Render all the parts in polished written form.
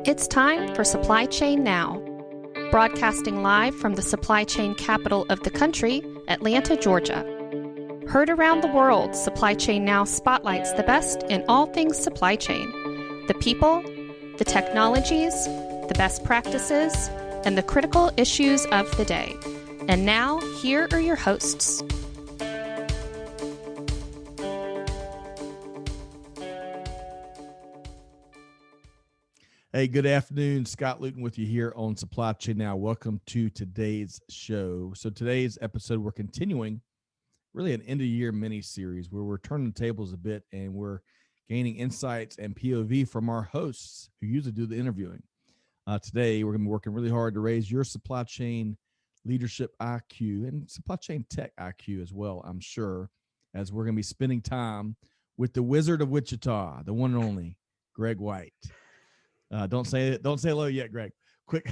It's time for Supply Chain Now. Broadcasting live from the supply chain capital of the country, Atlanta, Georgia. Heard around the world, Supply Chain Now spotlights the best in all things supply chain. The people, the technologies, the best practices, and the critical issues of the day. And now, here are your hosts. Hey, good afternoon. Scott Luton with you here on Supply Chain Now. Welcome to today's show. So today's episode, we're continuing really an end-of-year mini-series where we're turning the tables a bit and we're gaining insights and POV from our hosts who usually do the interviewing. Today, we're going to be working really hard to raise your supply chain leadership IQ and supply chain tech IQ as well, I'm sure, as we're going to be spending time with the Wizard of Wichita, the one and only Greg White. Don't say hello yet, Greg. Quick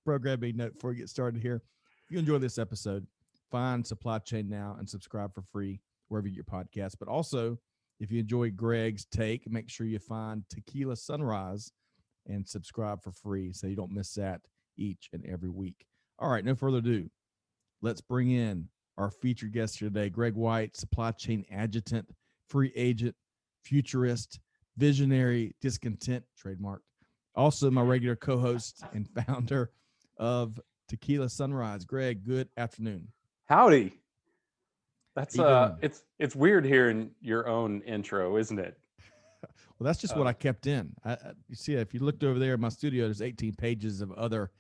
programming note before we get started here. If you enjoy this episode, find Supply Chain Now and subscribe for free wherever you get your podcast. But also, if you enjoy Greg's take, make sure you find TECHquila Sunrise and subscribe for free so you don't miss that each and every week. All right, no further ado. Let's bring in our featured guest here today, Greg White, supply chain adjutant, free agent, futurist, visionary, discontent, trademarked. Also, my regular co-host and founder of TECHquila Sunrise. Greg, good afternoon. Howdy. That's it's weird hearing your own intro, isn't it? Well, that's just what I kept in. You see, if you looked over there in my studio, there's 18 pages of other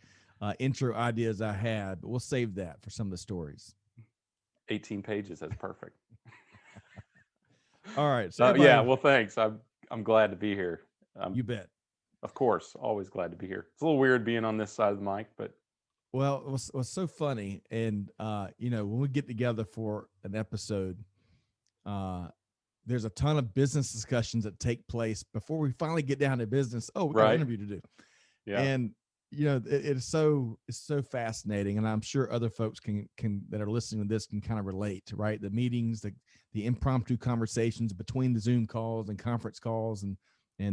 intro ideas I had, but we'll save that for some of the stories. 18 pages, that's perfect. All right. So yeah, well, thanks. I'm glad to be here. You bet. Of course, always glad to be here. It's a little weird being on this side of the mic, but. Well, it was so funny. And, when we get together for an episode, there's a ton of business discussions that take place before we finally get down to business. Oh, we got an interview to do. Yeah. And, it's so fascinating. And I'm sure other folks can that are listening to this can kind of relate, right? The meetings, the impromptu conversations between the Zoom calls and conference calls and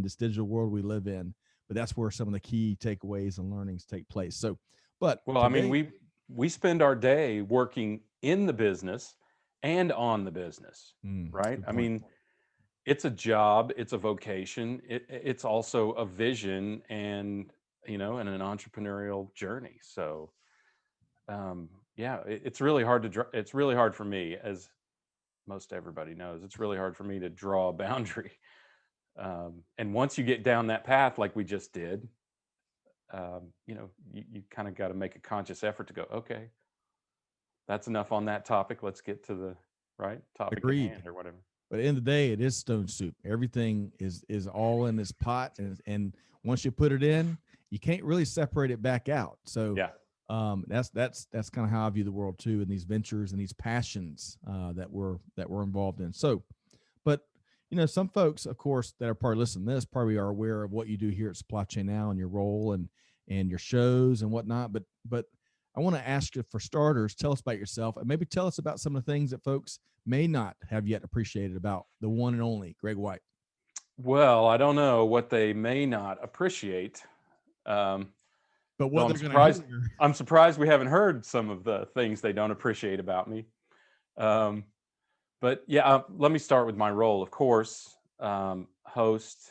this digital world we live in. But that's where some of the key takeaways and learnings take place. So, but well, today, I mean, we spend our day working in the business and on the business, right? I mean, it's a job, it's a vocation, it's also a vision and and an entrepreneurial journey. So, it's really hard it's really hard for me, as most everybody knows, it's really hard for me to draw a boundary. And once you get down that path, like we just did, you kind of got to make a conscious effort to go, okay, that's enough on that topic. Let's get to the right topic at hand or whatever. But at the end of the day, it is stone soup. Everything is all in this pot. And once you put it in, you can't really separate it back out. So yeah. That's kind of how I view the world too, in these ventures and these passions that we're involved in. So, but some folks, of course, that are probably listening to this probably are aware of what you do here at Supply Chain Now and your role and your shows and whatnot. But I want to ask you, for starters, tell us about yourself and maybe tell us about some of the things that folks may not have yet appreciated about the one and only Greg White. Well, I don't know what they may not appreciate. But what I'm surprised we haven't heard some of the things they don't appreciate about me. But yeah, let me start with my role. Of course, host,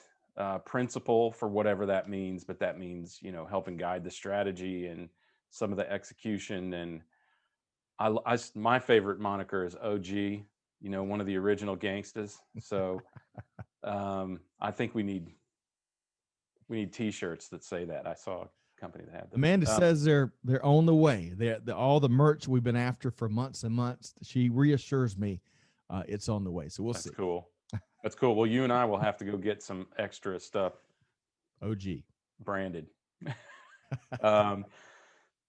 principal, for whatever that means. But that means helping guide the strategy and some of the execution. And my favorite moniker is OG. One of the original gangsters. So I think we need T-shirts that say that. I saw company that had them. Amanda says they're on the way. All the merch we've been after for months and months. She reassures me it's on the way. So we'll see. That's cool. That's cool. Well, you and I will have to go get some extra stuff. OG branded.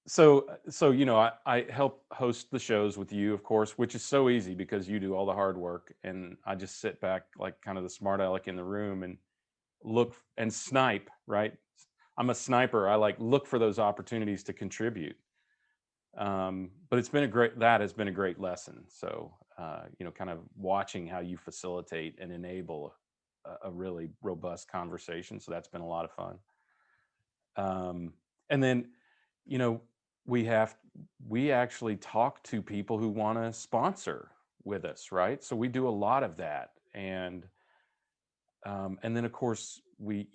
So I help host the shows with you, of course, which is so easy because you do all the hard work, and I just sit back like kind of the smart aleck in the room and look and snipe, right? I'm a sniper. I look for those opportunities to contribute. But has been a great lesson. So, kind of watching how you facilitate and enable a really robust conversation. So that's been a lot of fun. And then, you know, we actually talk to people who want to sponsor with us, right? So we do a lot of that. And then of course we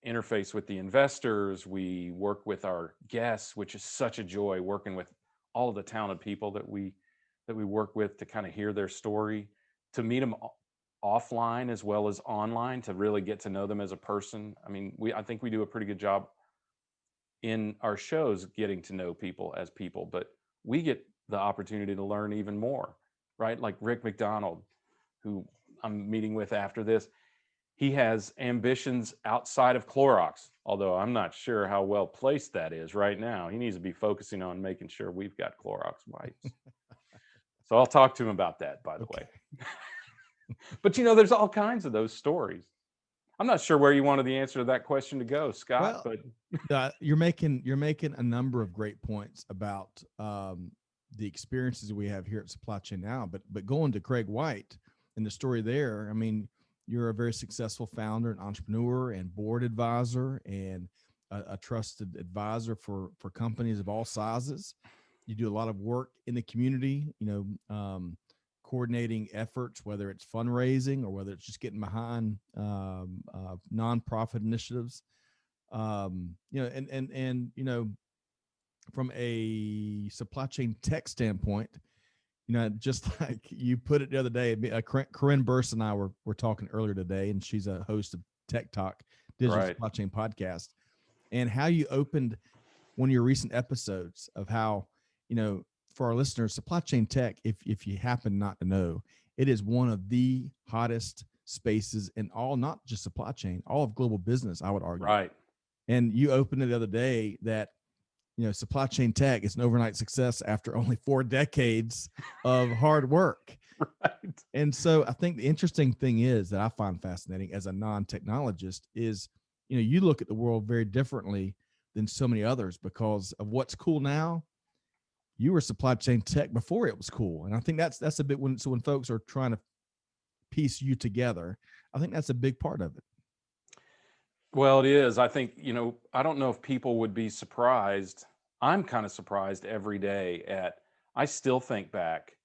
interface with the investors, we work with our guests, which is such a joy working with all of the talented people that we work with, to kind of hear their story, to meet them offline as well as online, to really get to know them as a person. I mean, I think we do a pretty good job in our shows getting to know people as people, but we get the opportunity to learn even more, right? Like Rick McDonald, who I'm meeting with after this. He has ambitions outside of Clorox, although I'm not sure how well placed that is right now. He needs to be focusing on making sure we've got Clorox wipes. So I'll talk to him about that, by the way. But, you know, there's all kinds of those stories. I'm not sure where you wanted the answer to that question to go, Scott, but you're making a number of great points about the experiences we have here at Supply Chain Now. But going to Greg White and the story there, I mean, you're a very successful founder and entrepreneur and board advisor and a trusted advisor for companies of all sizes. You do a lot of work in the community, coordinating efforts, whether it's fundraising or whether it's just getting behind nonprofit initiatives. From a supply chain tech standpoint, just like you put it the other day, Corinne Burse and I were talking earlier today, and she's a host of Tech Talk, Digital Supply Chain Podcast, and how you opened one of your recent episodes of how, for our listeners, supply chain tech, if you happen not to know, it is one of the hottest spaces in all, not just supply chain, all of global business, I would argue. Right. And you opened it the other day that, supply chain tech is an overnight success after only 4 decades of hard work. Right. And so I think the interesting thing is that I find fascinating as a non-technologist is, you look at the world very differently than so many others because of what's cool now. You were supply chain tech before it was cool. And I think that's a bit when folks are trying to piece you together, I think that's a big part of it. Well, it is. I think, I don't know if people would be surprised. I'm kind of surprised every day I still think back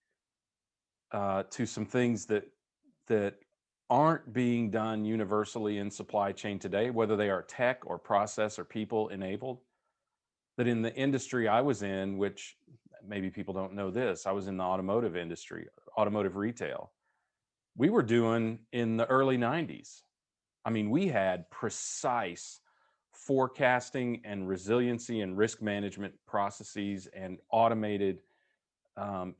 to some things that aren't being done universally in supply chain today, whether they are tech or process or people enabled, that in the industry I was in, which maybe people don't know this, I was in the automotive industry, automotive retail. We were doing in the early 90s. I mean, we had precise forecasting and resiliency and risk management processes and automated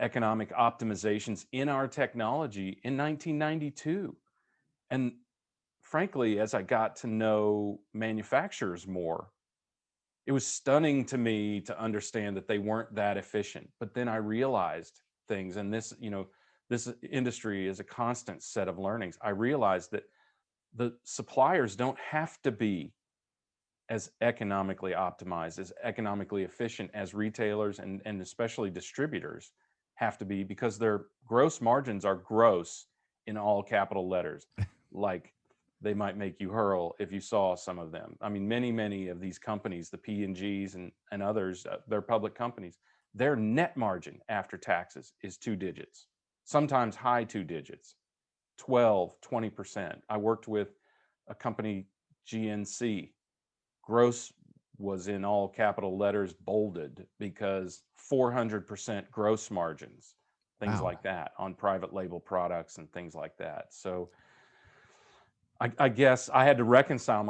economic optimizations in our technology in 1992. And frankly, as I got to know manufacturers more, it was stunning to me to understand that they weren't that efficient. But then I realized things, and this industry is a constant set of learnings. I realized that the suppliers don't have to be as economically optimized, as economically efficient as retailers and especially distributors have to be, because their gross margins are gross in all capital letters, like they might make you hurl if you saw some of them. I mean, many of these companies, the P&Gs and others, they're public companies, their net margin after taxes is 2 digits, sometimes high 2 digits. 12, 20%. I worked with a company, GNC. Gross was in all capital letters, bolded, because 400% gross margins, things Wow. like that on private label products and things like that. So I guess I had to reconcile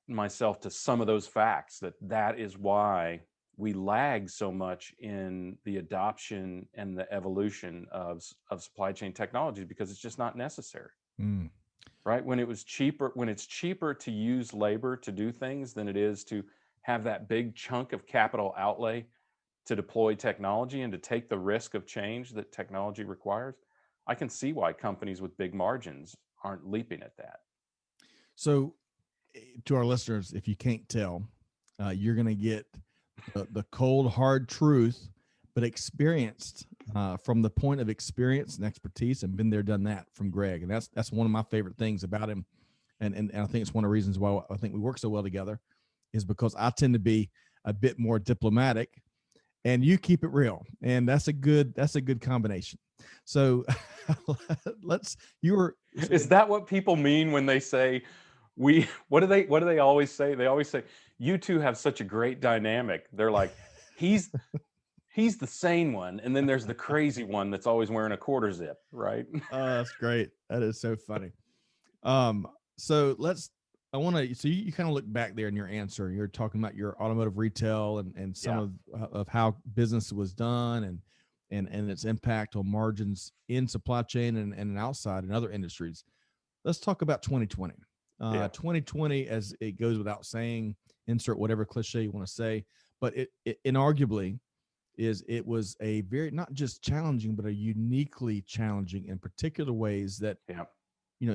myself to some of those facts, that is why we lag so much in the adoption and the evolution of supply chain technology, because it's just not necessary. Right? When it's cheaper to use labor to do things than it is to have that big chunk of capital outlay to deploy technology and to take the risk of change that technology requires, I can see why companies with big margins aren't leaping at that. So to our listeners, if you can't tell, you're going to get the cold, hard truth, but experienced from the point of experience and expertise, and been there, done that from Greg. And that's one of my favorite things about him. And I think it's one of the reasons why I think we work so well together. is because I tend to be a bit more diplomatic, and you keep it real, and that's a good combination. So let's you were Is that what people mean when they say what do they always say? They always say, you two have such a great dynamic. They're like, he's the sane one, and then there's the crazy one that's always wearing a quarter zip, right? that's great. That is so funny. So I want to, so you kind of look back there in your answer. You're talking about your automotive retail and some of how business was done and its impact on margins in supply chain and outside in other industries. Let's talk about 2020. 2020, as it goes without saying, insert whatever cliche you want to say, but it inarguably it was a very, not just challenging, but a uniquely challenging in particular ways that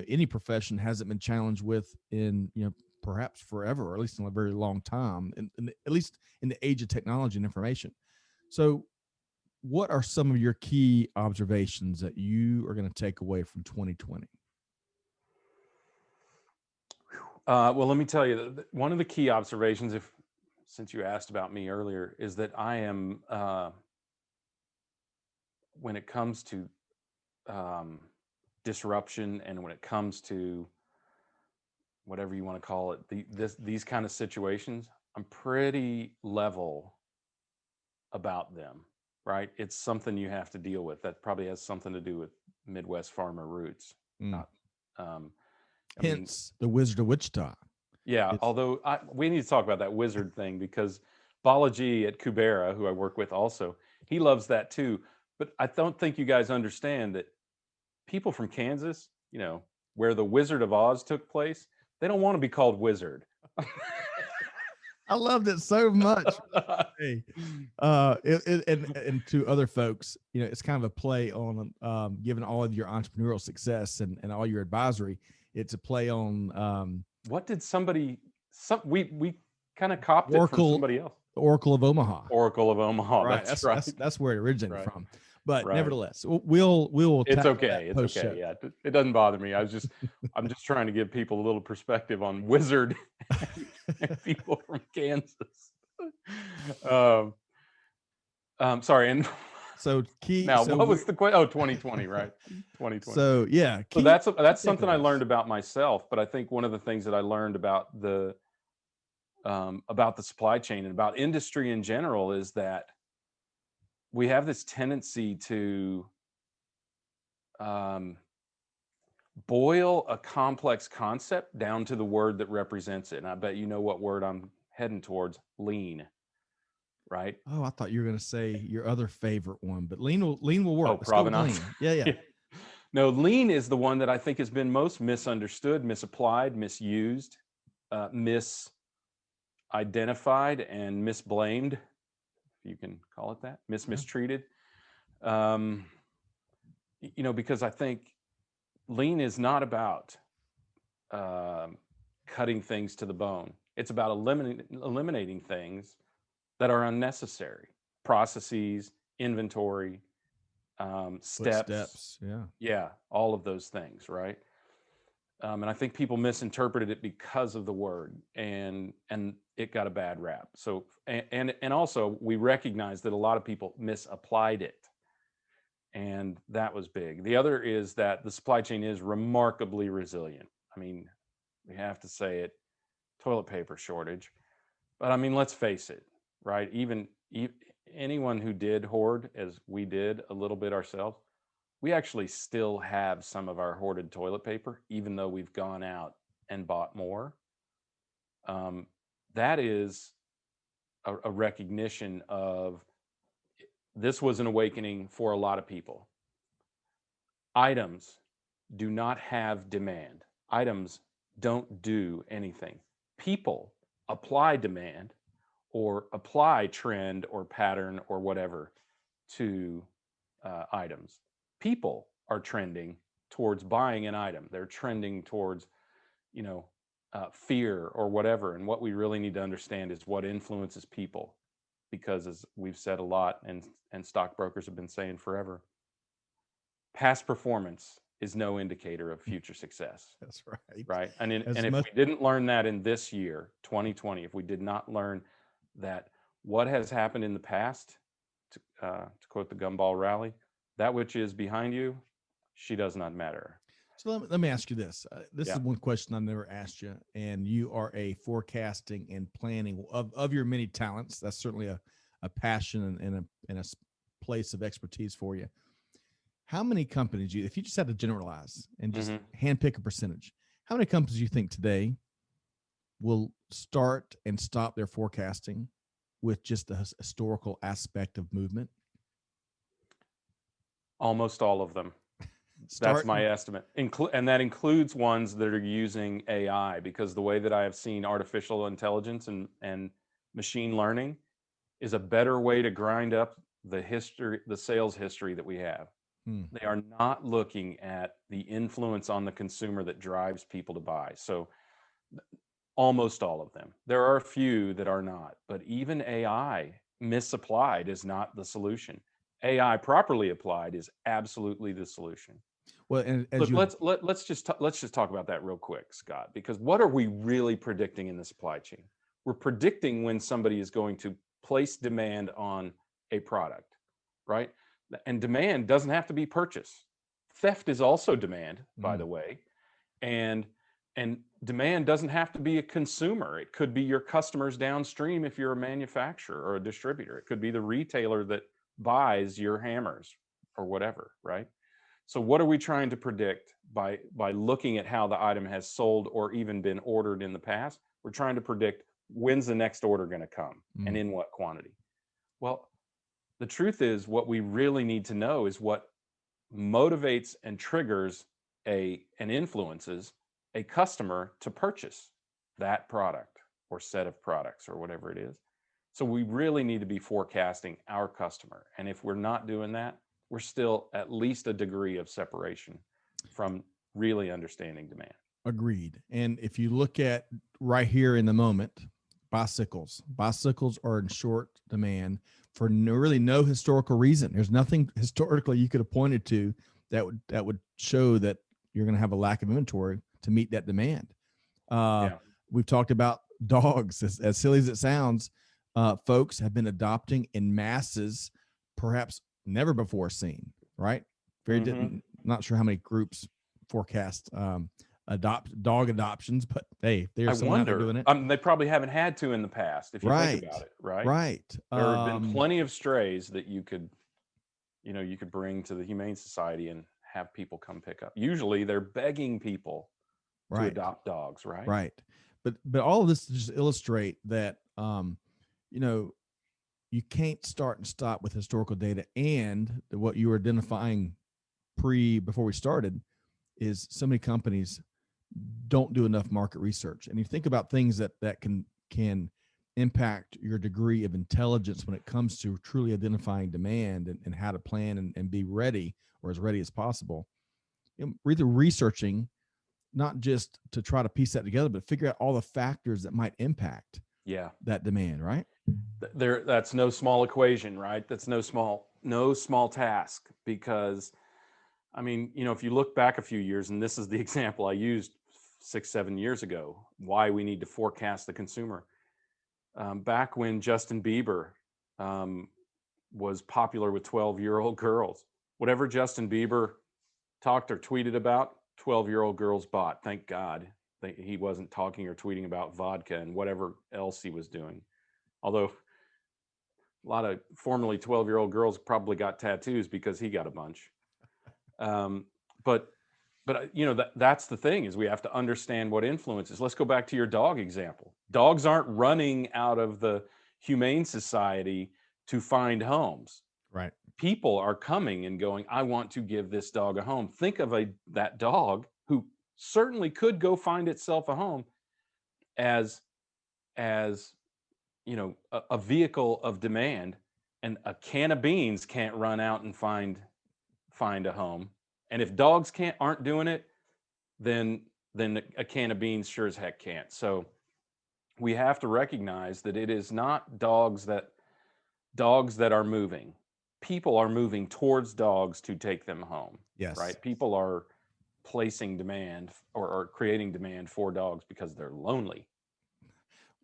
any profession hasn't been challenged with in perhaps forever, or at least in a very long time, and at least in the age of technology and information. So what are some of your key observations that you are going to take away from 2020? Well, let me tell you that one of the key observations, since you asked about me earlier, is that I am, when it comes to disruption, and when it comes to whatever you want to call it, these kind of situations, I'm pretty level about them, right? It's something you have to deal with. That probably has something to do with Midwest farmer roots. Not, hence the Wizard of Wichita. Yeah, although we need to talk about that wizard thing, because Balaji at Kubera, who I work with also, he loves that too. But I don't think you guys understand that people from Kansas, where the Wizard of Oz took place, they don't want to be called wizard. I loved it so much. Hey, and to other folks, it's kind of a play on given all of your entrepreneurial success and all your advisory. It's a play on what did we kind of copied it from somebody else. Oracle of Omaha. Oracle of Omaha. Right. That's right. That's where it originated from. But nevertheless, we'll. It's okay. It's okay. Yeah, it doesn't bother me. I'm just trying to give people a little perspective on wizard and people from Kansas. Sorry. And so what was the question? 2020, right? 2020. So yeah. So that's something I learned about myself. But I think one of the things that I learned about the supply chain and about industry in general is that we have this tendency to boil a complex concept down to the word that represents it. And I bet you know what word I'm heading towards: lean. Right? Oh, I thought you were going to say your other favorite one, but lean will work. Oh, provenance. Yeah. No, lean is the one that I think has been most misunderstood, misapplied, misused, misidentified, and misblamed, if you can call it that, mistreated. Because I think lean is not about cutting things to the bone. It's about eliminating things that are unnecessary: processes, inventory, steps. Yeah, all of those things, right? And I think people misinterpreted it because of the word, and it got a bad rap. So and also we recognize that a lot of people misapplied it, and that was big. The other is that the supply chain is remarkably resilient. I mean, we have to say it: toilet paper shortage. But I mean, let's face it, right? Even anyone who did hoard, as we did a little bit ourselves, we actually still have some of our hoarded toilet paper, even though we've gone out and bought more. That is a recognition of this was an awakening for a lot of people. Items do not have demand. Items don't do anything. People apply demand or apply trend or pattern or whatever to items. People are trending towards buying an item. They're trending towards, fear or whatever. And what we really need to understand is what influences people, because as we've said a lot, and stockbrokers have been saying forever, past performance is no indicator of future success. That's right. Right. And As if much we didn't learn that in this year, 2020, if we did not learn that what has happened in the past, to quote the Gumball Rally, that which is behind you, she does not matter. So let me ask you this. This Yeah. is one question I've never asked you, and you are a forecasting and planning of your many talents. That's certainly a passion and a place of expertise for you. How many companies if you just had to generalize and just handpick a percentage, how many companies do you think today will start and stop their forecasting with just the historical aspect of movement? Almost all of them. That's my estimate. And that includes ones that are using AI, because the way that I have seen artificial intelligence and machine learning is a better way to grind up the sales history that we have. They are not looking at the influence on the consumer that drives people to buy. So almost all of them. There are a few that are not, but even AI misapplied is not the solution. AI properly applied is absolutely the solution. Well, and look, let's just talk about that real quick, Scott, because what are we really predicting in the supply chain? We're predicting when somebody is going to place demand on a product, right? And demand doesn't have to be purchase. Theft is also demand, by the way. And demand doesn't have to be a consumer. It could be your customers downstream if you're a manufacturer or a distributor. It could be the retailer that buys your hammers or whatever, right? So what are we trying to predict by looking at how the item has sold or even been ordered in the past? We're trying to predict when's the next order going to come and in what quantity. Well, the truth is, what we really need to know is what motivates and triggers and influences a customer to purchase that product or set of products or whatever it is. So we really need to be forecasting our customer. And if we're not doing that, we're still at least a degree of separation from really understanding demand. Agreed. And if you look at right here in the moment, bicycles are in short demand for really no historical reason. There's nothing historically you could have pointed to that would show that you're going to have a lack of inventory to meet that demand. We've talked about dogs, as silly as it sounds. Folks have been adopting in masses, perhaps never before seen, right? Not sure how many groups forecast dog adoptions, but hey, there's someone out there doing it. They probably haven't had to in the past, if you think about it, right? Right. There have been plenty of strays that you could bring to the Humane Society and have people come pick up. Usually they're begging people to adopt dogs, right? Right. But all of this to just illustrate that, you can't start and stop with historical data, and what you were identifying before we started is so many companies don't do enough market research. And you think about things that can impact your degree of intelligence when it comes to truly identifying demand and how to plan and be ready, or as ready as possible. Really researching, not just to try to piece that together, but figure out all the factors that might impact that demand, right? That's no small equation, right? That's no small task, because I mean, if you look back a few years, and this is the example I used 6-7 years ago, why we need to forecast the consumer. Back when Justin Bieber was popular with 12-year-old girls, whatever Justin Bieber talked or tweeted about, 12-year-old girls bought. Thank God he wasn't talking or tweeting about vodka and whatever else he was doing. Although a lot of formerly 12-year-old girls probably got tattoos because he got a bunch. But that's the thing, is we have to understand what influences. Let's go back to your dog example. Dogs aren't running out of the Humane Society to find homes. Right. People are coming and going, I want to give this dog a home. Think of that dog, who certainly could go find itself a home, as a vehicle of demand. And a can of beans can't run out and find a home. And if dogs aren't doing it, then a can of beans sure as heck can't. So we have to recognize that it is not dogs that are moving. People are moving towards dogs to take them home. Yes. Right. People are placing demand or creating demand for dogs because they're lonely.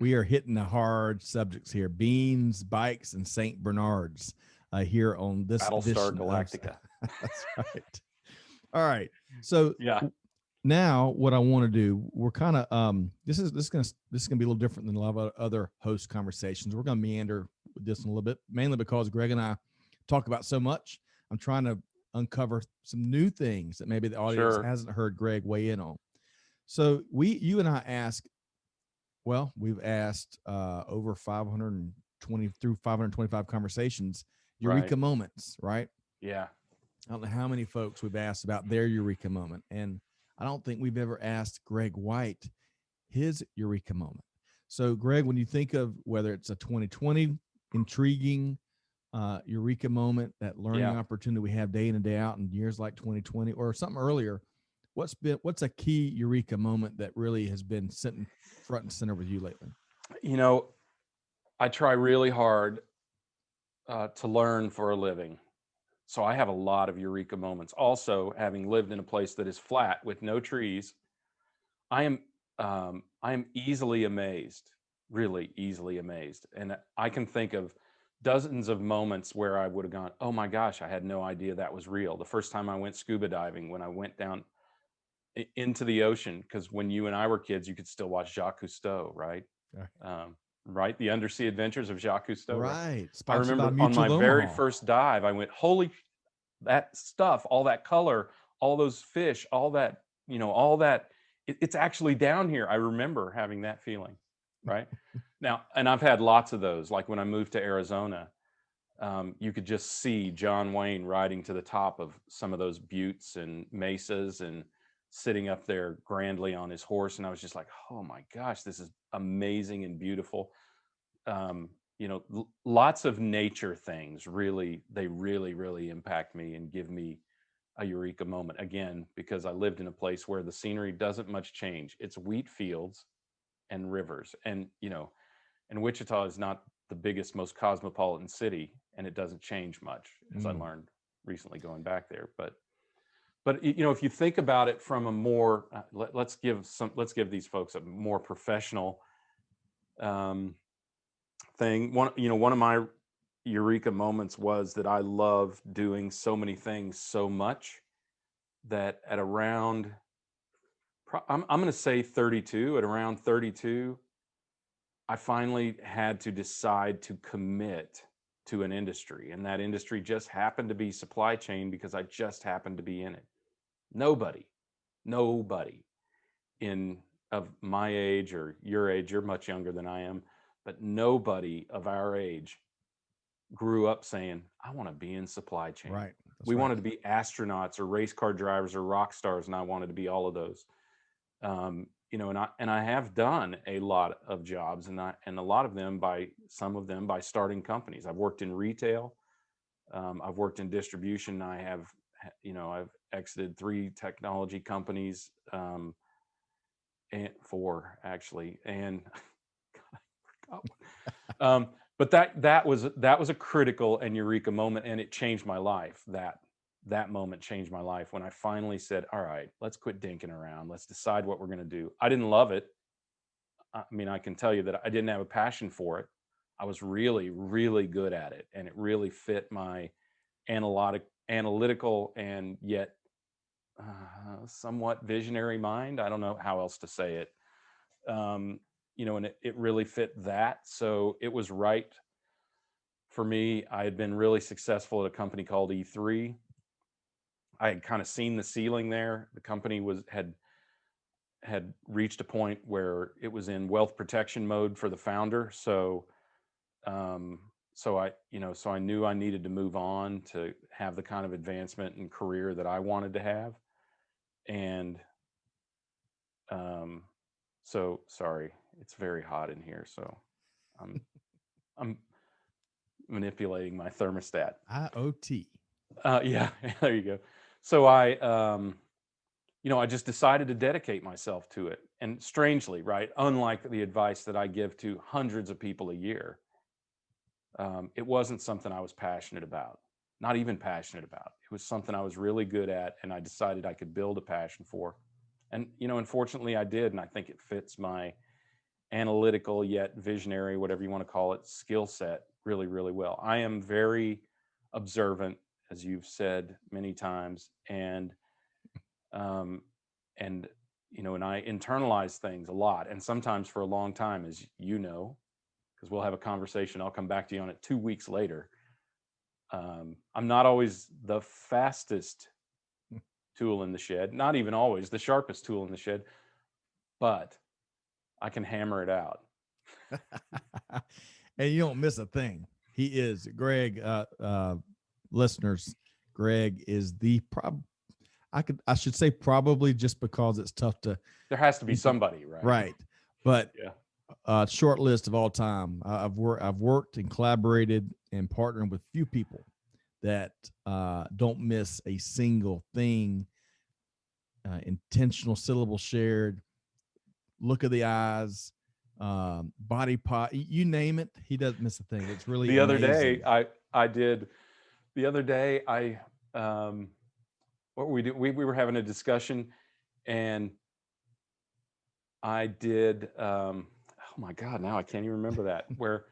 We are hitting the hard subjects here: beans, bikes, and Saint Bernards. Here on this Battlestar edition Galactica. That's right. All right. So Yeah. now what I want to do, we're kind of this is gonna be a little different than a lot of other host conversations. We're gonna meander with this a little bit, mainly because Greg and I talk about so much. I'm trying to uncover some new things that maybe the audience Sure. hasn't heard Greg weigh in on. So you and I we've asked over 520 through 525 conversations, eureka Right. moments, right? Yeah. I don't know how many folks we've asked about their eureka moment. And I don't think we've ever asked Greg White his eureka moment. So, Greg, when you think of whether it's a 2020 intriguing eureka moment, that learning opportunity we have day in and day out in years like 2020, or something earlier, what's a key eureka moment that really has been sitting front and center with you lately? You know, I try really hard to learn for a living. So I have a lot of eureka moments. Also, having lived in a place that is flat with no trees, I am easily amazed, really easily amazed. And I can think of dozens of moments where I would have gone, oh my gosh, I had no idea that was real. The first time I went scuba diving, when I went down into the ocean, because when you and I were kids, you could still watch Jacques Cousteau, right? Right, the undersea adventures of Jacques Cousteau. Right. I Sponsored by remember on my Mutual very Omaha. first dive, I went, holy, that stuff, all that color, all those fish, all that, all that, it's actually down here. I remember having that feeling, right? Now, and I've had lots of those. Like when I moved to Arizona, you could just see John Wayne riding to the top of some of those buttes and mesas and sitting up there grandly on his horse. And I was just like, oh my gosh, this is amazing and beautiful. Lots of nature things really impact me and give me a eureka moment, again, because I lived in a place where the scenery doesn't much change. It's wheat fields and rivers. And, and Wichita is not the biggest, most cosmopolitan city, and it doesn't change much, as I learned recently going back there. But if you think about it from a more, let's give these folks a more professional thing. One of my eureka moments was that I love doing so many things so much that at around, I'm going to say 32, at around 32, I finally had to decide to commit to an industry. And that industry just happened to be supply chain because I just happened to be in it. Nobody of my age or your age, you're much younger than I am, but nobody of our age grew up saying, I want to be in supply chain. Right. We wanted to be astronauts or race car drivers or rock stars, and I wanted to be all of those. And I have done a lot of jobs, and a lot of them some of them by starting companies. I've worked in retail, I've worked in distribution. I've exited 3 technology companies, and 4 actually, and God, I forgot. But that was a critical and eureka moment, and it changed my life. That moment changed my life when I finally said, all right, let's quit dinking around. Let's decide what we're going to do. I didn't love it. I mean, I can tell you that I didn't have a passion for it. I was really, really good at it, and it really fit my analytical and yet somewhat visionary mind. I don't know how else to say it. And it really fit that. So it was right for me. I had been really successful at a company called E3. I had kind of seen the ceiling there. The company had reached a point where it was in wealth protection mode for the founder. So I knew I needed to move on to have the kind of advancement and career that I wanted to have. And so sorry, it's very hot in here. So I'm manipulating my thermostat. IoT. Yeah, there you go. So I just decided to dedicate myself to it. And strangely, right, unlike the advice that I give to hundreds of people a year, it wasn't something I was passionate about. not even passionate about. It was something I was really good at, and I decided I could build a passion for. And, unfortunately I did. And I think it fits my analytical yet visionary, whatever you want to call it, skill set really, really well. I am very observant, as you've said many times, and and and I internalize things a lot, and sometimes for a long time, as because we'll have a conversation. I'll come back to you on it 2 weeks later. I'm not always the fastest tool in the shed, not even always the sharpest tool in the shed, but I can hammer it out. And you don't miss a thing. He is Greg. Listeners, Greg is I should say probably, just because it's tough to. There has to be somebody, right? Right, but yeah. Short list of all time. I've worked and collaborated and partnered with few people that don't miss a single thing. Intentional syllable shared, look of the eyes, body pot, you name it, he doesn't miss a thing. It's really the other amazing. day I did. The other day what we do, we were having a discussion, and I did oh my God, now I can't even remember that, where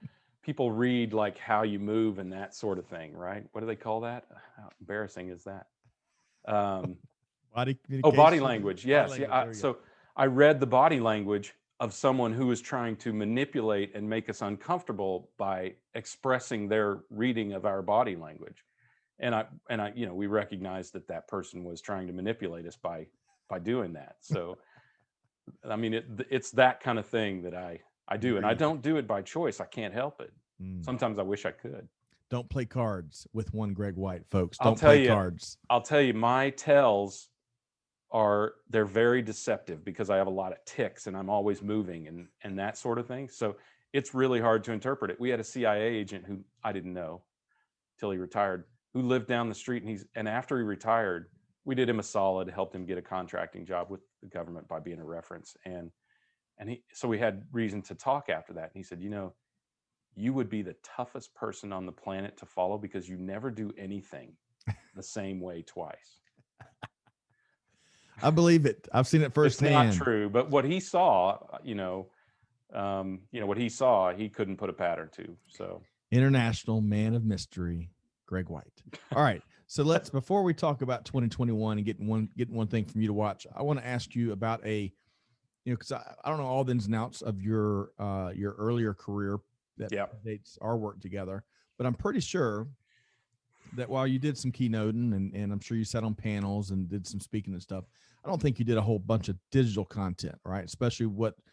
people read like how you move and that sort of thing, right? What do they call that? How embarrassing is that? Body communication. Oh, body language. Yes. Body language. So I read the body language of someone who was trying to manipulate and make us uncomfortable by expressing their reading of our body language. And I, we recognized that person was trying to manipulate us by doing that. So, I mean, it's that kind of thing that I do, and I don't do it by choice. I can't help it. Sometimes I wish I could. Don't play cards with one Greg White, folks. Don't play cards. I'll tell you, my tells they're very deceptive, because I have a lot of tics and I'm always moving and that sort of thing. So it's really hard to interpret it. We had a CIA agent who I didn't know till he retired, who lived down the street, and after he retired, we did him a solid, helped him get a contracting job with the government by being a reference. So we had reason to talk after that. And he said, you would be the toughest person on the planet to follow, because you never do anything the same way twice. I believe it. I've seen it firsthand. It's not true, but what he saw, what he saw, he couldn't put a pattern to. So, international man of mystery, Greg White. All right. So before we talk about 2021 and getting one thing from you to watch, I want to ask you about because I don't know all the ins and outs of your earlier career that dates our work together, but I'm pretty sure that while you did some keynoting and I'm sure you sat on panels and did some speaking and stuff, I don't think you did a whole bunch of digital content, right? Especially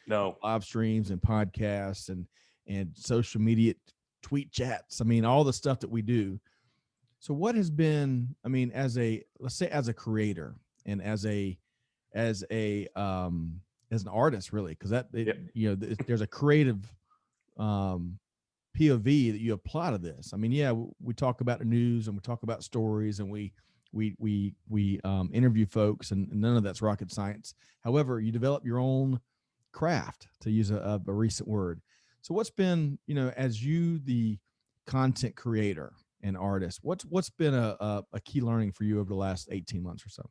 live streams and podcasts and social media tweet chats. I mean, all the stuff that we do. So what has been, I mean, let's say as a creator and as an artist, really, because there's a creative POV that you apply to this. I mean, we talk about the news and we talk about stories and we interview folks, and none of that's rocket science. However, you develop your own craft, to use a recent word. So what's been, as you, the content creator and artist, what's been a key learning for you over the last 18 months or so?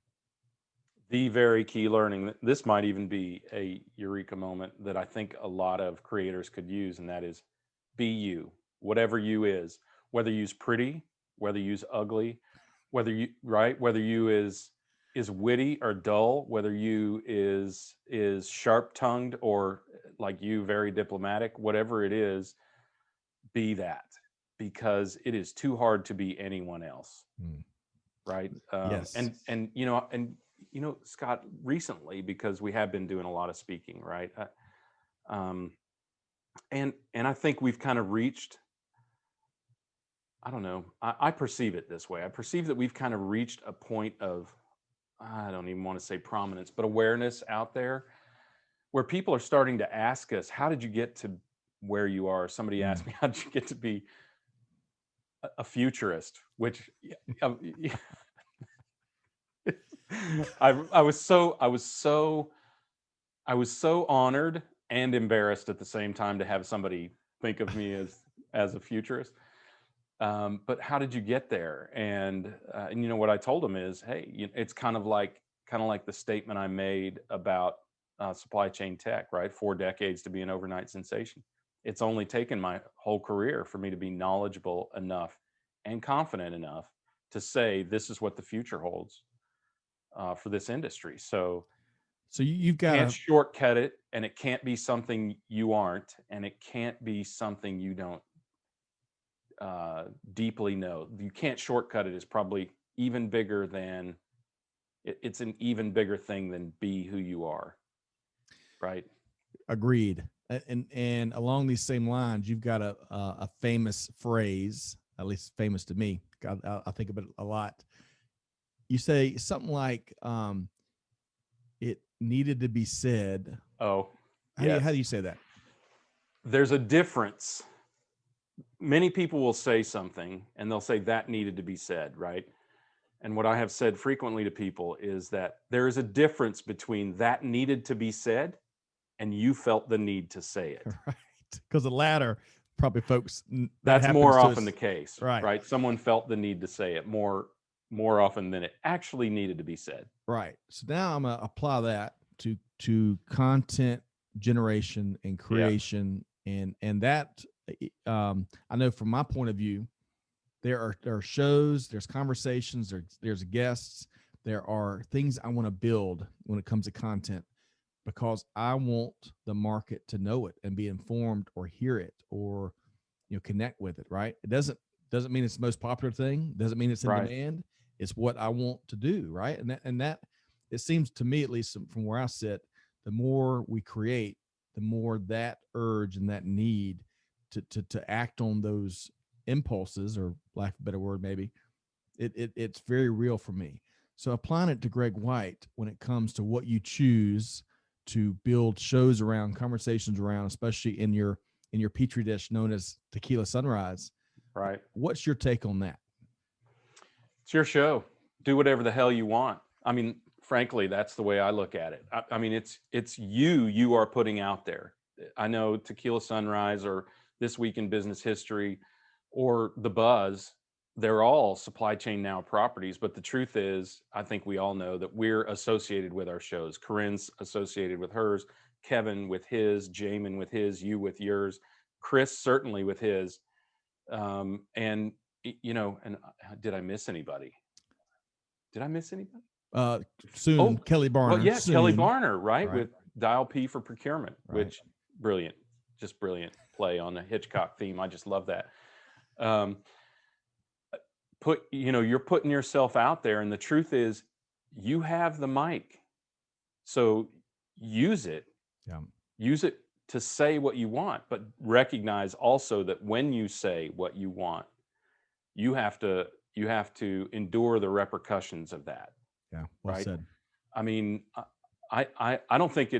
The very key learning, this might even be a eureka moment that I think a lot of creators could use, and that is be you, whatever you is, whether you's pretty, whether you's ugly, whether you is witty or dull, whether you is sharp-tongued or like you, very diplomatic, whatever it is, be that, because it is too hard to be anyone else. Right. Yes. And Scott, recently, because we have been doing a lot of speaking, right? And I think we've kind of reached, I don't know, I perceive it this way. I perceive that we've kind of reached a point of, I don't even want to say prominence, but awareness out there, where people are starting to ask us, how did you get to where you are? Somebody asked me, how did you get to be a futurist? Which I was so honored and embarrassed at the same time to have somebody think of me as a futurist. But how did you get there? And you know what I told him is, hey, it's kind of like the statement I made about supply chain tech, right? 4 decades to be an overnight sensation. It's only taken my whole career for me to be knowledgeable enough and confident enough to say this is what the future holds for this industry. So you've got can't shortcut it, and it can't be something you aren't, and it can't be something you don't deeply know. You can't shortcut it is probably even bigger than it's an even bigger thing than be who you are. Right. Agreed. And along these same lines, you've got a famous phrase, at least famous to me. I think of it a lot. You say something like, it needed to be said. Oh, how do you say that? There's a difference. Many people will say something and they'll say that needed to be said, right? And what I have said frequently to people is that there is a difference between that needed to be said and you felt the need to say it. Right. Because the latter, probably folks, that's more often the case, right? Right. Someone felt the need to say it more often than it actually needed to be said. Right. So now I'm gonna apply that to content generation and creation, and that I know from my point of view, there are shows, there's conversations, there's guests, there are things I want to build when it comes to content, because I want the market to know it and be informed or hear it or connect with it. Right. It doesn't mean it's the most popular thing, doesn't mean it's in demand. It's what I want to do. Right. And that it seems to me, at least from where I sit, the more we create, the more that urge and that need to act on those impulses, or lack of a better word, maybe it's very real for me. So applying it to Greg White, when it comes to what you choose to build shows around, conversations around, especially in your petri dish known as TECHquila Sunrise. Right. What's your take on that? It's your show. Do whatever the hell you want. I mean, frankly, that's the way I look at it. I mean, it's you are putting out there. I know TECHquila Sunrise or This Week in Business History or The Buzz, they're all Supply Chain Now properties. But the truth is, I think we all know that we're associated with our shows. Corinne's associated with hers, Kevin with his, Jamin with his, you with yours, Chris certainly with his. And, and did I miss anybody? Soon, Kelly Barner. Well, yeah, soon. Kelly Barner, right? With Dial P for procurement, which brilliant, just brilliant play on the Hitchcock theme. I just love that. You're putting yourself out there, and the truth is, you have the mic, so use it. Yeah. Use it to say what you want, but recognize also that when you say what you want, you have to endure the repercussions of that. Yeah, well said. I mean, I don't think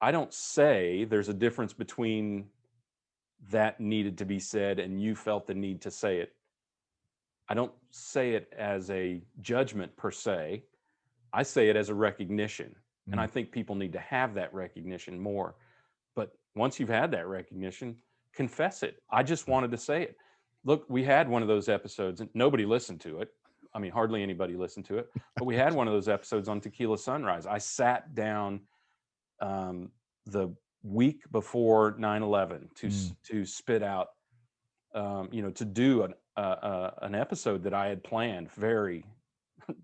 I don't say there's a difference between that needed to be said and you felt the need to say it. I don't say it as a judgment per se. I say it as a recognition. And I think people need to have that recognition more. But once you've had that recognition, confess it. I just wanted to say it. Look, we had one of those episodes and nobody listened to it. I mean, hardly anybody listened to it, but we had one of those episodes on TECHquila Sunrise. I sat down the week before 9/11 to spit out, to do an episode that I had planned very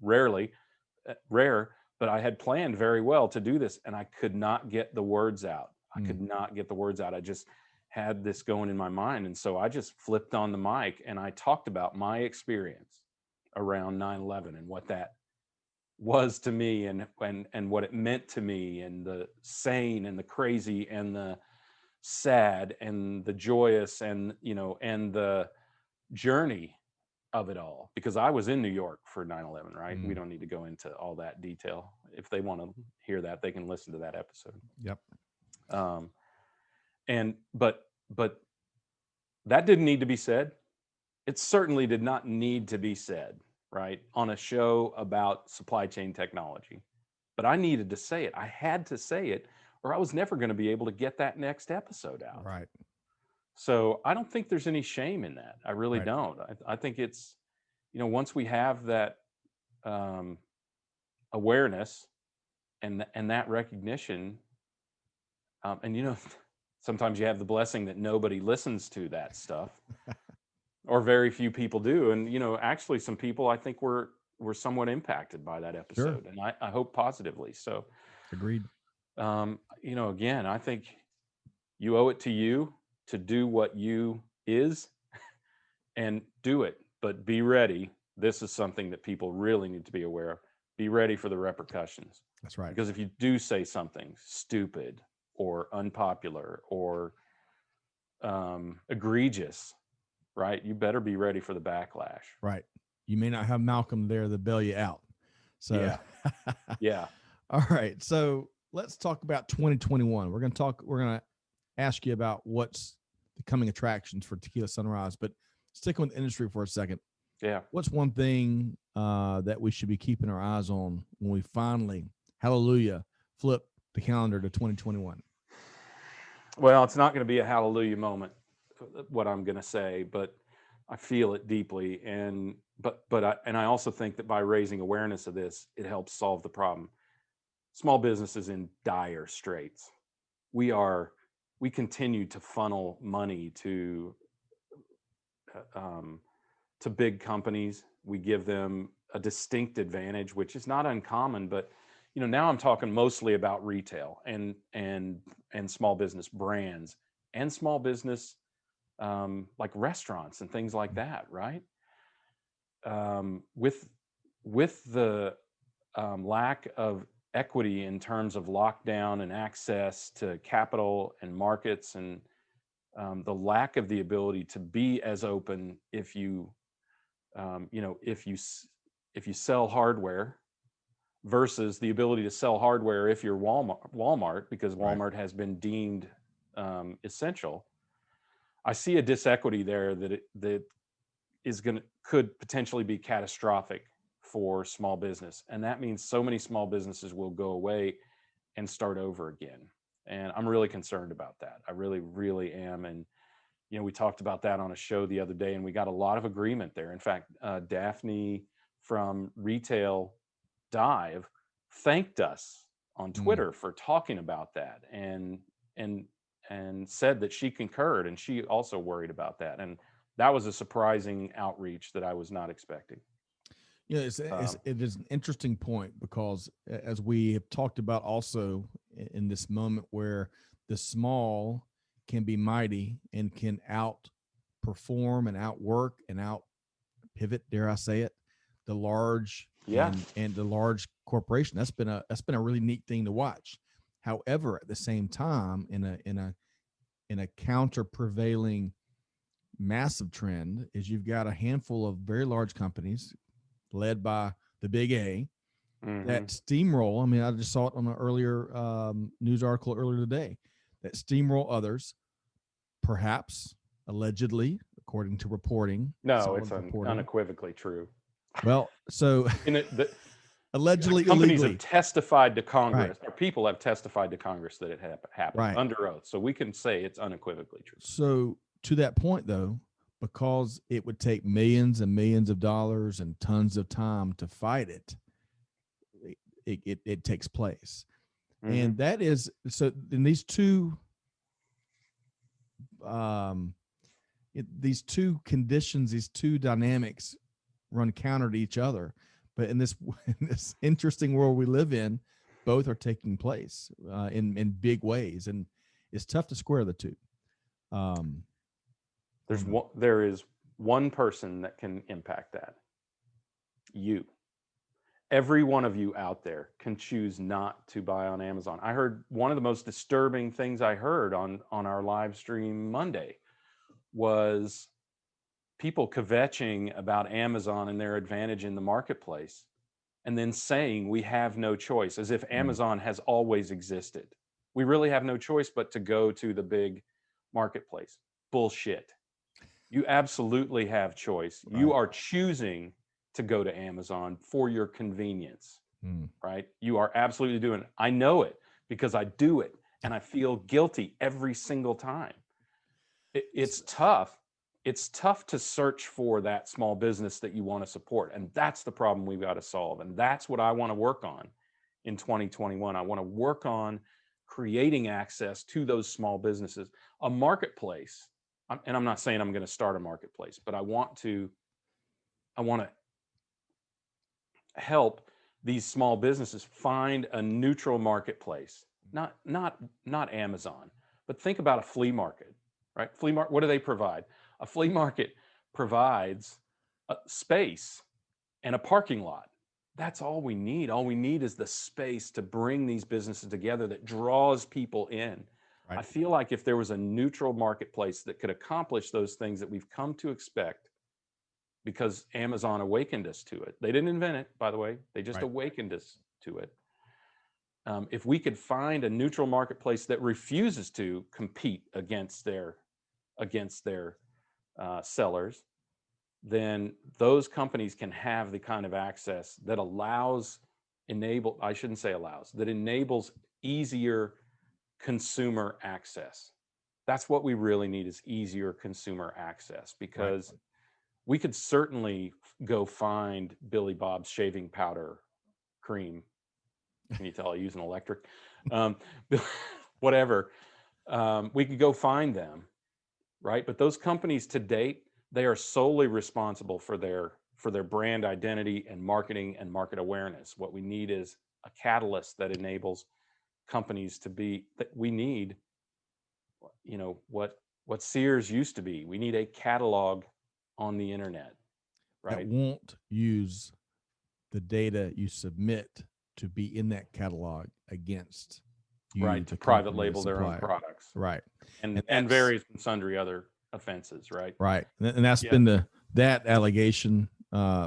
rare, but I had planned very well to do this, and I could not get the words out. I could not get the words out. I just had this going in my mind, and so I just flipped on the mic and I talked about my experience around 9/11 and what that was to me and what it meant to me, and the sane and the crazy and the sad and the joyous and and the journey of it all, because I was in New York for 9/11, right? We don't need to go into all that detail. If they want to hear that, they can listen to that episode. Yep. But that didn't need to be said. It certainly did not need to be said, right, on a show about supply chain technology. But I needed to say it. I had to say it, or I was never going to be able to get that next episode out. Right. So I don't think there's any shame in that. I really Right. don't. I think it's, once we have that awareness and that recognition, and sometimes you have the blessing that nobody listens to that stuff, or very few people do. And actually, some people, I think, were somewhat impacted by that Sure. episode, and I hope positively. So, Agreed. again, I think you owe it to you to do what you is and do it, but be ready. This is something that people really need to be aware of. Be ready for the repercussions. That's right. Because if you do say something stupid or unpopular or egregious, right, you better be ready for the backlash. Right. You may not have Malcolm there to bail you out. So, yeah. All right. So let's talk about 2021. We're going to ask you about what's the coming attractions for TECHquila Sunrise, but sticking with the industry for a second. Yeah. What's one thing that we should be keeping our eyes on when we finally, hallelujah, flip the calendar to 2021? Well, it's not going to be a hallelujah moment, what I'm going to say, but I feel it deeply. And I also think that by raising awareness of this, it helps solve the problem. Small business is in dire straits. We continue to funnel money to big companies. We give them a distinct advantage, which is not uncommon, but now I'm talking mostly about retail and small business brands and small business like restaurants and things like that, right? With the lack of equity in terms of lockdown and access to capital and markets, and the lack of the ability to be as open if you sell hardware versus the ability to sell hardware if you're Walmart, because Walmart has been deemed essential. I see a disequity there that could potentially be catastrophic for small business, and that means so many small businesses will go away and start over again. And I'm really concerned about that. I really, really am. And we talked about that on a show the other day, and we got a lot of agreement there. In fact, Daphne from Retail Dive thanked us on Twitter for talking about that, and said that she concurred, and she also worried about that. And that was a surprising outreach that I was not expecting. Yeah, it is an interesting point, because as we have talked about also in this moment where the small can be mighty and can outperform and outwork and out pivot, dare I say it, the large and the large corporation. That's been a really neat thing to watch. However, at the same time, in a counter prevailing massive trend is you've got a handful of very large companies led by the big A that steamroll. I mean, I just saw it on an earlier news article earlier today, that steamroll others, perhaps allegedly, according to reporting. No, it's unequivocally true. Well, so allegedly, companies illegally have testified to Congress, or people have testified to Congress that it happened under oath. So we can say it's unequivocally true. So to that point, though, because it would take millions and millions of dollars and tons of time to fight it, it takes place. And that is, so in these two conditions, these two dynamics run counter to each other. But in this interesting world we live in, both are taking place in big ways, and it's tough to square the two. There is one person that can impact that. You. Every one of you out there can choose not to buy on Amazon. I heard one of the most disturbing things I heard on our live stream Monday was people kvetching about Amazon and their advantage in the marketplace, and then saying we have no choice, as if Amazon has always existed. We really have no choice but to go to the big marketplace. Bullshit. You absolutely have choice. Right. You are choosing to go to Amazon for your convenience, right? You are absolutely doing it. I know it because I do it, and I feel guilty every single time. it's tough. It's tough to search for that small business that you want to support. And that's the problem we've got to solve. And that's what I want to work on in 2021. I want to work on creating access to those small businesses, a marketplace. And I'm not saying I'm going to start a marketplace, but I want to help these small businesses find a neutral marketplace, not Amazon, but think about a flea market, right? Flea market, what do they provide? A flea market provides a space and a parking lot. That's all we need. All we need is the space to bring these businesses together that draws people in. Right. I feel like if there was a neutral marketplace that could accomplish those things that we've come to expect, because Amazon awakened us to it. They didn't invent it, by the way. They just awakened us to it. If we could find a neutral marketplace that refuses to compete against their sellers, then those companies can have the kind of access that enables easier consumer access. That's what we really need, is easier consumer access, because we could certainly go find Billy Bob's shaving powder cream. Can you tell I use an electric? Whatever. We could go find them, right? But those companies to date, they are solely responsible for their brand identity and marketing and market awareness. What we need is a catalyst that enables companies to be, that we need, what Sears used to be. We need a catalog on the internet, right? That won't use the data you submit to be in that catalog against you, right, to private label their own products, right, and various and sundry other offenses, right, and that's been that allegation,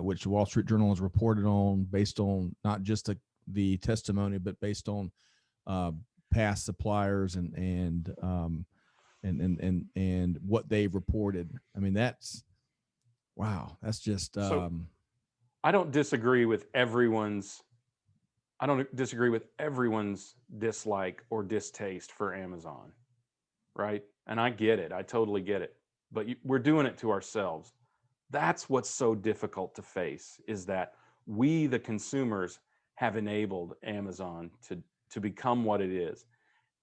which the Wall Street Journal has reported on, based on not just the testimony, but based on past suppliers and what they've reported. I mean, that's just so I don't disagree with everyone's dislike or distaste for Amazon, right? And I get it. I totally get it. But we're doing it to ourselves. That's what's so difficult to face, is that we, the consumers, have enabled Amazon to become what it is.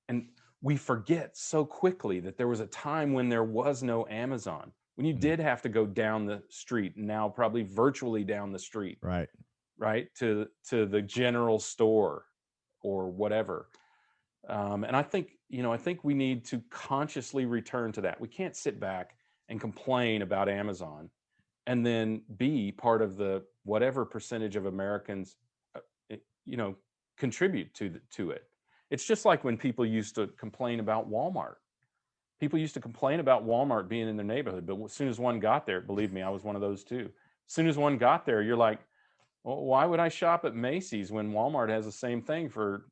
And we forget so quickly that there was a time when there was no Amazon, when you did have to go down the street, now probably virtually down the street, right, to the general store or whatever. And I think we need to consciously return to that. We can't sit back and complain about Amazon and then be part of the whatever percentage of Americans, contribute to it. It's just like when people used to complain about Walmart. People used to complain about Walmart being in their neighborhood, but as soon as one got there, believe me, I was one of those too. As soon as one got there, you're like, well, why would I shop at Macy's when Walmart has the same thing for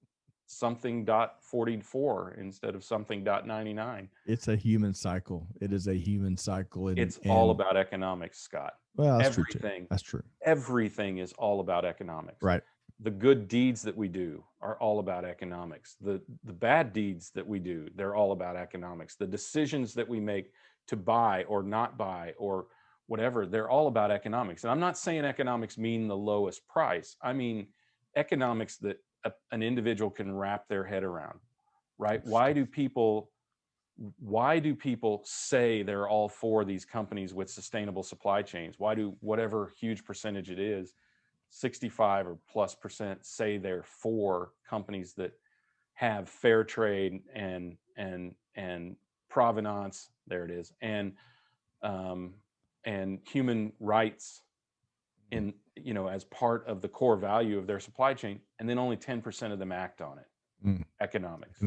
something .44 instead of something .99? It's a human cycle. It is a human cycle. It's all about economics, Scott. Well, that's everything. True too. That's true. Everything is all about economics. Right. The good deeds that we do are all about economics. The bad deeds that we do, they're all about economics. The decisions that we make to buy or not buy or whatever, they're all about economics. And I'm not saying economics mean the lowest price. I mean economics that an individual can wrap their head around, right? Why do people say they're all for these companies with sustainable supply chains? Why do whatever huge percentage it is, 65 or plus % say they're for companies that have fair trade and provenance, there it is, and human rights in, as part of the core value of their supply chain, and then only 10% of them act on it. Economics,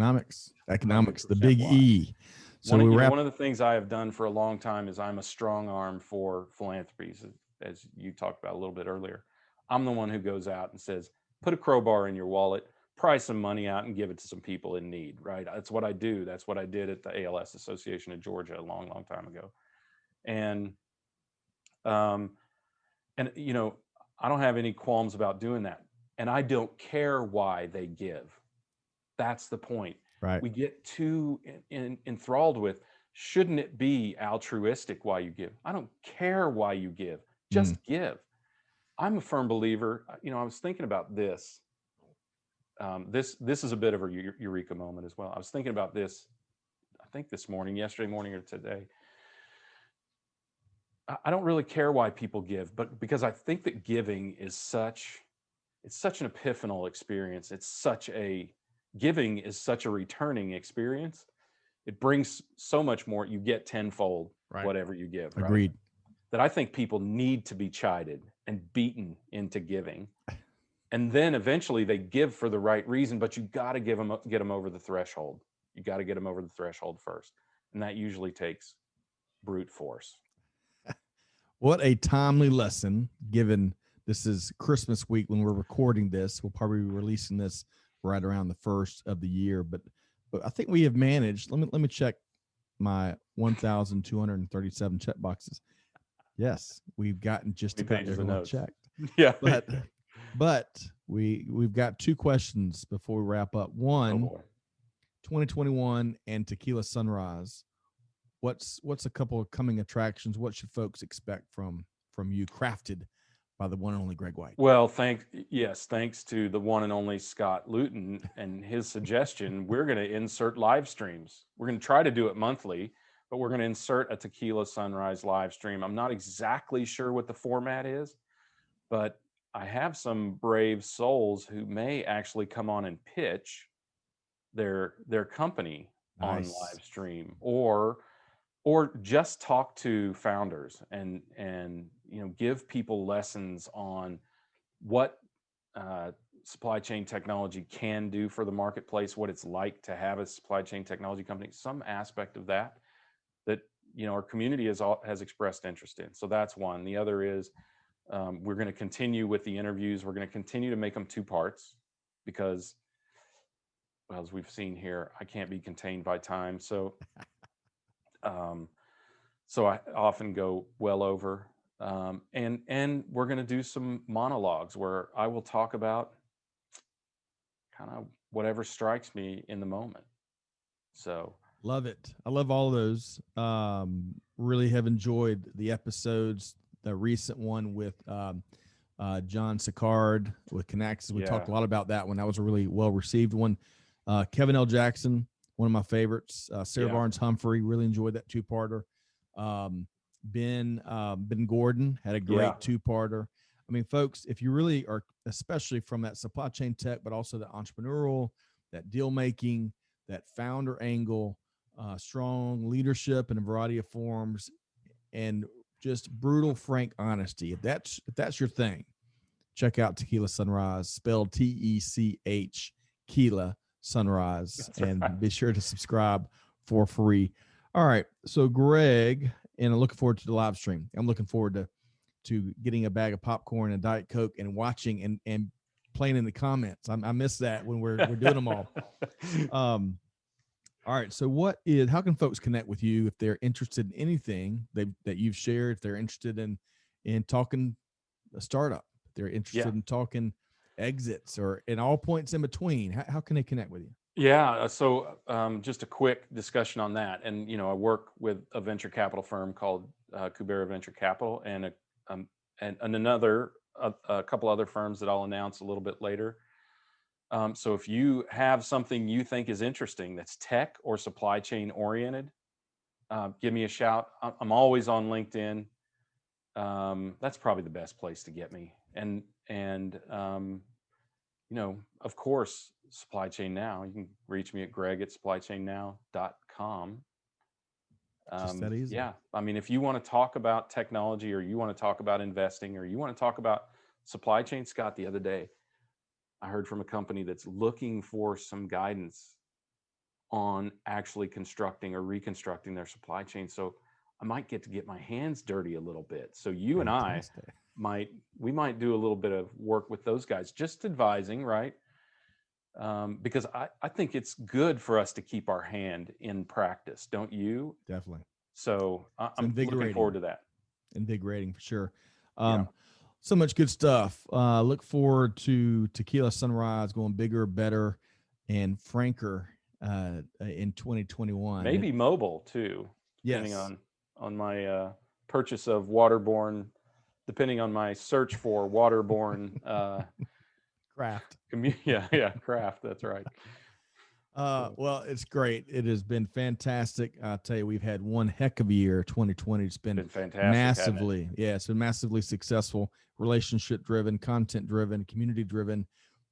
the big E. So one of the things I have done for a long time is I'm a strong arm for philanthropies, as you talked about a little bit earlier. I'm the one who goes out and says, put a crowbar in your wallet, pry some money out and give it to some people in need, right? That's what I do. That's what I did at the ALS Association of Georgia a long, long time ago. And I don't have any qualms about doing that. And I don't care why they give. That's the point. Right. We get too enthralled with, shouldn't it be altruistic why you give? I don't care why you give, Mm. just give. I'm a firm believer. I was thinking about this. This is a bit of a eureka moment as well. I was thinking about this, I think this morning, yesterday morning or today. I don't really care why people give, but because I think that giving is such an epiphanal experience. Giving is such a returning experience. It brings so much more. You get tenfold whatever you give. Agreed. Right? That I think people need to be chided and beaten into giving. And then eventually they give for the right reason, but you got to get them over the threshold. You got to get them over the threshold first. And that usually takes brute force. What a timely lesson, given this is Christmas week when we're recording this. We'll probably be releasing this right around the first of the year, but I think we have managed. Let me check my 1,237 check boxes. Yes, we've gotten just about everyone checked. Yeah, but we've got two questions before we wrap up. One, 2021 and TECHquila Sunrise. What's a couple of coming attractions? What should folks expect from you, crafted by the one and only Greg White? Well, thanks to the one and only Scott Luton and his suggestion, we're going to insert live streams. We're going to try to do it monthly, but we're going to insert a TECHquila Sunrise live stream. I'm not exactly sure what the format is, but I have some brave souls who may actually come on and pitch their company on live stream, or just talk to founders and give people lessons on what supply chain technology can do for the marketplace, what it's like to have a supply chain technology company, some aspect of that our community has expressed interest in. So that's one. The other is we're going to continue with the interviews. We're going to continue to make them 2 parts because, well, as we've seen here, I can't be contained by time. So so I often go well over, and we're going to do some monologues where I will talk about kind of whatever strikes me in the moment. So love it. I love all those. Really have enjoyed the episodes. The recent one with John Sicard with Canaxis. We talked a lot about that one. That was a really well received one. Kevin L. Jackson, one of my favorites. Sarah Barnes Humphrey, really enjoyed that 2-parter. Ben Gordon had a great 2-parter. I mean, folks, if you really are, especially from that supply chain tech, but also the entrepreneurial, that deal making, that founder angle, strong leadership in a variety of forms, and just brutal, frank honesty. If that's your thing, check out TECHquila Sunrise, spelled TECHquila Sunrise, and be sure to subscribe for free. All right, so Greg, and I'm looking forward to the live stream. I'm looking forward to getting a bag of popcorn and Diet Coke and watching and playing in the comments. I miss that when we're doing them all. All right, so how can folks connect with you if they're interested in anything that you've shared, if they're interested in talking a startup, if they're interested in talking exits or in all points in between, how can they connect with you? Yeah, so just a quick discussion on that. And, I work with a venture capital firm called Kubera Venture Capital and a couple other firms that I'll announce a little bit later. So if you have something you think is interesting that's tech or supply chain oriented, give me a shout. I'm always on LinkedIn. That's probably the best place to get me. And of course, Supply Chain Now. You can reach me at greg@supplychainnow.com. Just that easy. Yeah. I mean, if you want to talk about technology or you want to talk about investing or you want to talk about supply chain, Scott, the other day, I heard from a company that's looking for some guidance on actually constructing or reconstructing their supply chain. So I might get my hands dirty a little bit. So you and I might do a little bit of work with those guys, just advising, right? Because I think it's good for us to keep our hand in practice, don't you? Definitely. So I'm looking forward to that. Invigorating for sure. So much good stuff. Look forward to TECHquila Sunrise going bigger, better, and franker in 2021. Maybe mobile too. depending Yes. on my purchase of waterborne, depending on my search for waterborne Craft. yeah, craft. That's right. Well, it's great. It has been fantastic. I'll tell you, we've had one heck of a year. 2020. It's been fantastic, hasn't it? massively, yeah, it's been massively successful, relationship driven, content driven, community driven.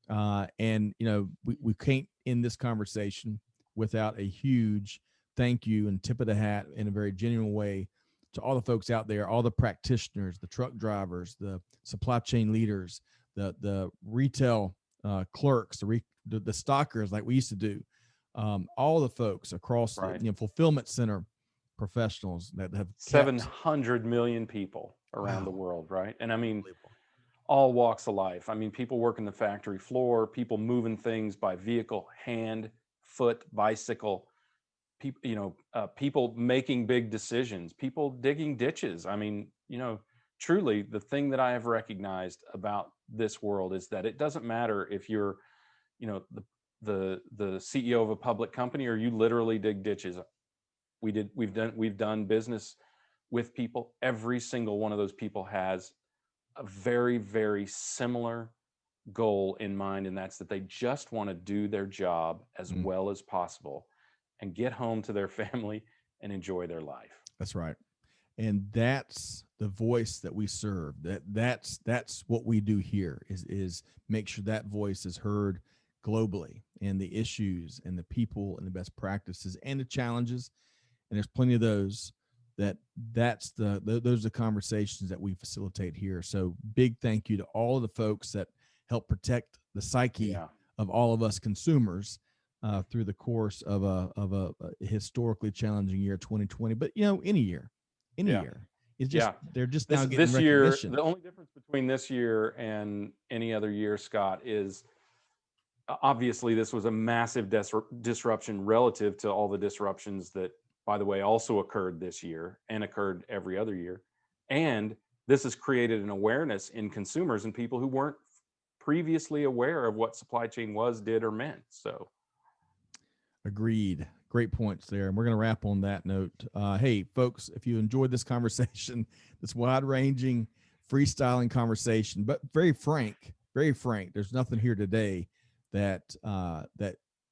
And we can't end this conversation without a huge thank you and tip of the hat in a very genuine way to all the folks out there, all the practitioners, the truck drivers, the supply chain leaders, the retail clerks, the stockers like we used to do, all the folks across Right. the fulfillment center professionals that have 700 million people around the world, right? And I mean, all walks of life. I mean, people working the factory floor, people moving things by vehicle, hand, foot, bicycle, people, people making big decisions, people digging ditches. I mean, truly the thing that I have recognized about this world is that it doesn't matter if you're, the CEO of a public company or you literally dig ditches. We've done business with people. Every single one of those people has a very, very similar goal in mind, and that's that they just want to do their job as well as possible and get home to their family and enjoy their life. That's right. And that's the voice that we serve. That's what we do here is make sure that voice is heard globally, and the issues and the people and the best practices and the challenges. And there's plenty of those. Those are the conversations that we facilitate here. So big thank you to all of the folks that help protect the psyche of all of us consumers through the course of a historically challenging year, 2020. But any year, it's just they're just now getting this year. recognition. The only difference between this year and any other year, Scott, is obviously this was a massive disruption relative to all the disruptions that, by the way, also occurred this year and occurred every other year. And this has created an awareness in consumers and people who weren't previously aware of what supply chain was, did, or meant. So agreed. Great points there. And we're going to wrap on that note. Hey, folks, if you enjoyed this conversation, this wide-ranging, freestyling conversation, but very frank, there's nothing here today that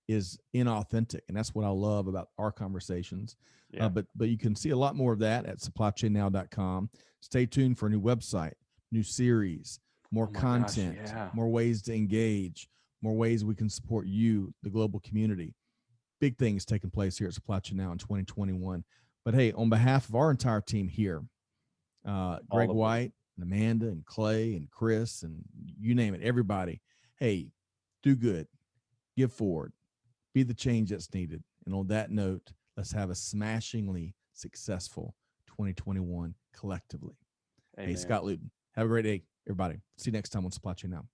is inauthentic. And that's what I love about our conversations. But you can see a lot more of that at supplychainnow.com. Stay tuned for a new website, new series, more content, more ways to engage, more ways we can support you, the global community. Big things taking place here at Supply Chain Now in 2021. But hey, on behalf of our entire team here, Greg White and Amanda and Clay and Chris and you name it, everybody, hey, do good, give forward, be the change that's needed. And on that note, let's have a smashingly successful 2021 collectively. Amen. Hey, Scott Luton, have a great day, everybody. See you next time on Supply Chain Now.